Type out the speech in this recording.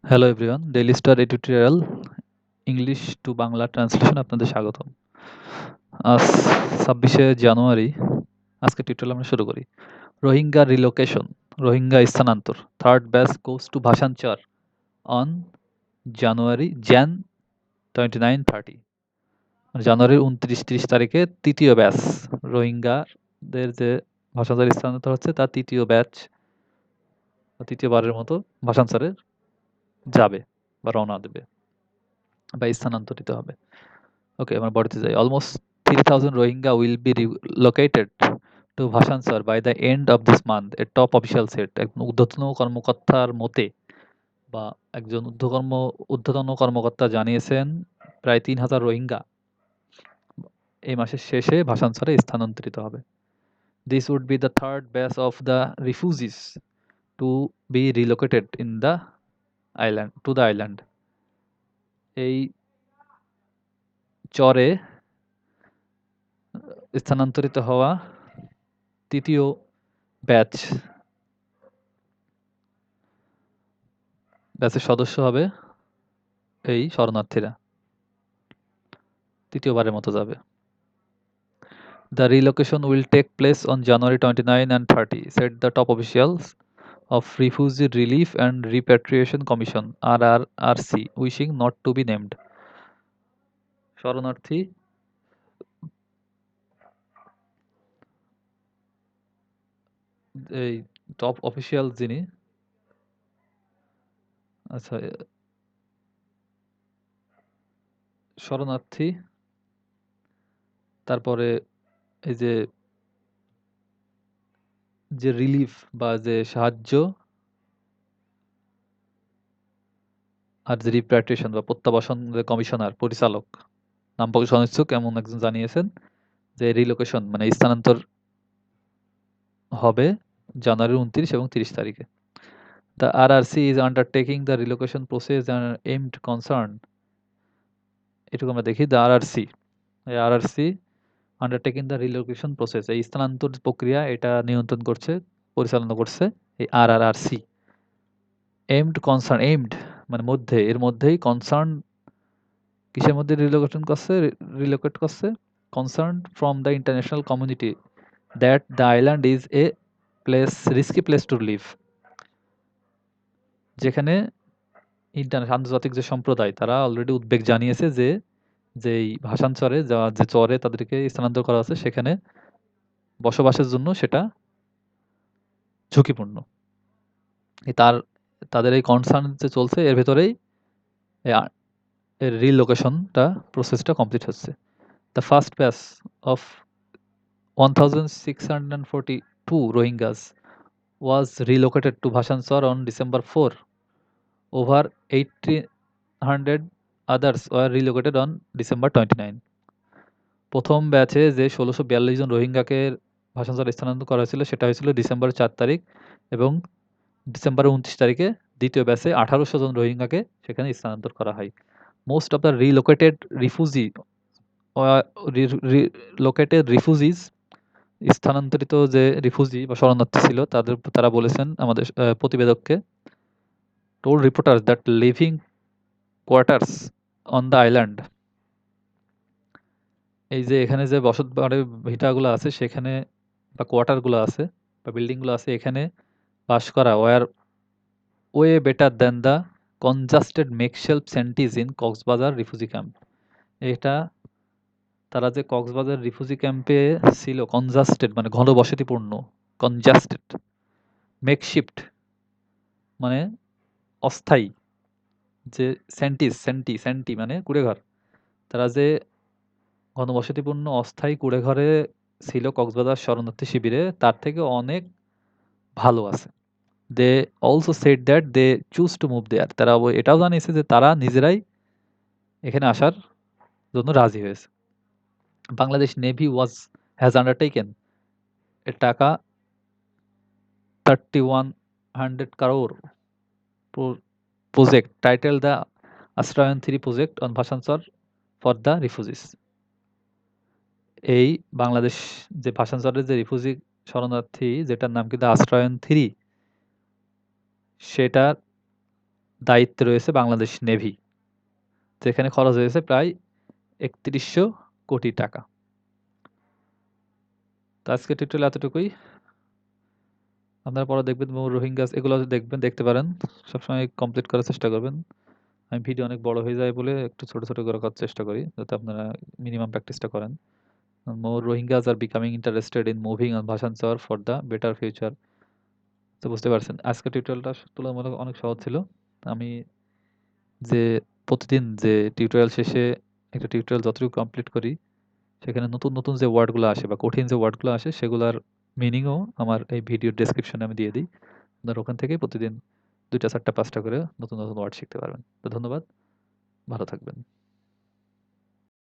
Hello everyone, daily star editorial English to Bangla translation আপনাদের স্বাগতম। আজ ২৬শে জানুয়ারি আজকে টিউটোরিয়াল আমরা শুরু করি। রোহিঙ্গা রিলোকেশন, রোহিঙ্গা স্থানান্তর। Third batch goes to Bhasan Char on jan 29-30। জানুয়ারির 29-30 তারিখে তৃতীয় ব্যাচ রোহিঙ্গাদের যে ভাসানচর স্থানান্তর হচ্ছে তার তৃতীয় ব্যাচ তৃতীয়বারের মতো ভাসানচরে যাবে বা রওনা দেবে বা স্থানান্তরিত হবে। ওকে, আমরা বডিতে যাই। Almost 3,000 Rohingya will be relocated to Bhasanchar by the end of this month, a top official said. একজন ঊর্ধ্বতন কর্মকর্তার মতে বা একজন ঊর্ধ্বতন কর্মকর্তা জানিয়েছেন প্রায় 3,000 রোহিঙ্গা এই মাসের শেষে ভাসানচরে স্থানান্তরিত হবে। This would be the third batch of the refugees to be relocated in the island to the island. এই চরে স্থানান্তরিত হওয়া তৃতীয় ব্যাচ ব্যাচের সদস্য হবে এই শরণার্থীরা, তৃতীয়বারের মতো যাবে। The relocation will take place on January 29 and 30, said the top officials of Refugee Relief and Repatriation Commission (RRRC), wishing not to be named. শরণার্থী এই টপ অফিসিয়াল যিনি, আচ্ছা, শরণার্থী, তারপরে এই যে যে রিলিফ বা যে সাহায্য আর যে রিপ্যাট্রিয়েশন বা প্রত্যাবাসন কমিশনার পরিচালক নাম প্রকাশে অনিচ্ছুক এমন একজন জানিয়েছেন যে রিলোকেশন মানে স্থানান্তর হবে জানুয়ারির 29 এবং 30 তারিখে। The RRC is undertaking the relocation process and aimed concern, এটুকু আমরা দেখি। The RRC, এই RRC undertaking the relocation process, এই স্থানান্তর প্রক্রিয়া এটা নিয়ন্ত্রণ করছে, পরিচালনা করছে এই RRRC। aimed concern, aimed মানে মধ্যে, এর মধ্যেই কনসার্ন কিসের মধ্যে রিলোকেশন করছে, রিলোকেট করছে concern from the international community that the island is a place risky place to live, যেখানে আন্তর্জাতিক যে সম্প্রদায় তারা অলরেডি উদ্বেগ জানিয়েছে যে যেই ভাসানচরে যে চরে তাদেরকে স্থানান্তর করা আছে সেখানে বসবাসের জন্য সেটা ঝুঁকিপূর্ণ। তাদের এই কনসার্ন যে চলছে এর ভেতরেই এর রিলোকেশনটা প্রসেসটা কমপ্লিট হচ্ছে। The first batch of 1,642 Rohingyas was relocated to Bhasanchar on December 4. Over 1,800 others were relocated on December 29. প্রথম ব্যাচে যে ১৬৪২ জন রোহিঙ্গাকে ভাসানচরে স্থানান্তর করা হয়েছিল সেটা হয়েছিল ডিসেম্বরের ৪ তারিখ, এবং ডিসেম্বরের ২৯ তারিখে দ্বিতীয় ব্যাচে ১৮০০ জন রোহিঙ্গাকে সেখানে স্থানান্তর করা হয়। মোস্ট অফ দ্য রিলোকেটেড রিফিউজিজ, স্থানান্তরিত যে রিফিউজি বা শরণার্থী ছিল তারা বলেছেন আমাদের প্রতিবেদককে, told reporters that living quarters on the island, এই যে এখানে যে বসত বাড়ি ভিটাগুলো আছে সেখানে বা কোয়ার্টারগুলো আছে বা বিল্ডিংগুলো আছে এখানে বাস করা way better than the congested মেকশেলফ সেন্টিজ in Cox's Bazar refugee camp. এটা তারা যে কক্সবাজার রিফিউজি ক্যাম্পে ছিল, কনজাস্টেড মানে ঘনবসতিপূর্ণ, কনজাস্টেড, মেকশিফট মানে অস্থায়ী, যে সেন্টি মানে কুঁড়েঘর, তারা যে ঘনবসতিপূর্ণ অস্থায়ী কুঁড়েঘরে ছিল কক্সবাজার শরণার্থী শিবিরে তার থেকে অনেক ভালো আছে। They also said that they choose to move there, তারা এটাও জানিয়েছে যে তারা নিজেরাই এখানে আসার জন্য রাজি হয়েছে। বাংলাদেশ নেভি হ্যাজ আন্ডারটেকেন এ টাকা 3,100 crore project titled the Astrayan 3 project on Bhasanchar for the refugees. এই বাংলাদেশ যে ভাসানচরের যে রিফিউজি শরণার্থী যেটার নাম কিন্তু আশ্রয়ন 3, সেটার দায়িত্বে রয়েছে বাংলাদেশ নেভি। যেখানে খরচ হয়েছে প্রায় ৩১০০ কোটি টাকা। তো আজকের টিউটোরিয়াল এতটুকুই। আপনারা পরে দেখবেন রোহিঙ্গাস এগুলো দেখবেন, দেখতে পারেন। সবসময় কমপ্লিট করার চেষ্টা করবেন। আমি ভিডিও অনেক বড় হয়ে যায় বলে একটু ছোট, ছোট করে করার চেষ্টা করি, যাতে আপনারা মিনিমাম প্র্যাকটিসটা করেন। More Rohingyas are becoming interested in moving on Bhashan Char for the better future. তো বুঝতে পারছেন। আজকের টিউটোরিয়ালটা তুলনামূলক অনেক সহজ ছিল। আমি যে প্রতিদিন যে টিউটোরিয়াল শেষে একটা টিউটোরিয়াল যতটুকু কমপ্লিট করি, সেখানে নতুন, নতুন যে ওয়ার্ডগুলো আসে বা কঠিন যে ওয়ার্ডগুলো আসে সেগুলার মিনিংও আমার এই ভিডিওর ডেসক্রিপশনে আমি দিয়ে দিই। আপনারা ওখান থেকেই প্রতিদিন ২ টা ৪ টা ৫ টা করে নতুন, নতুন ওয়ার্ড শিখতে পারবেন। তো ধন্যবাদ। ভালো থাকবেন।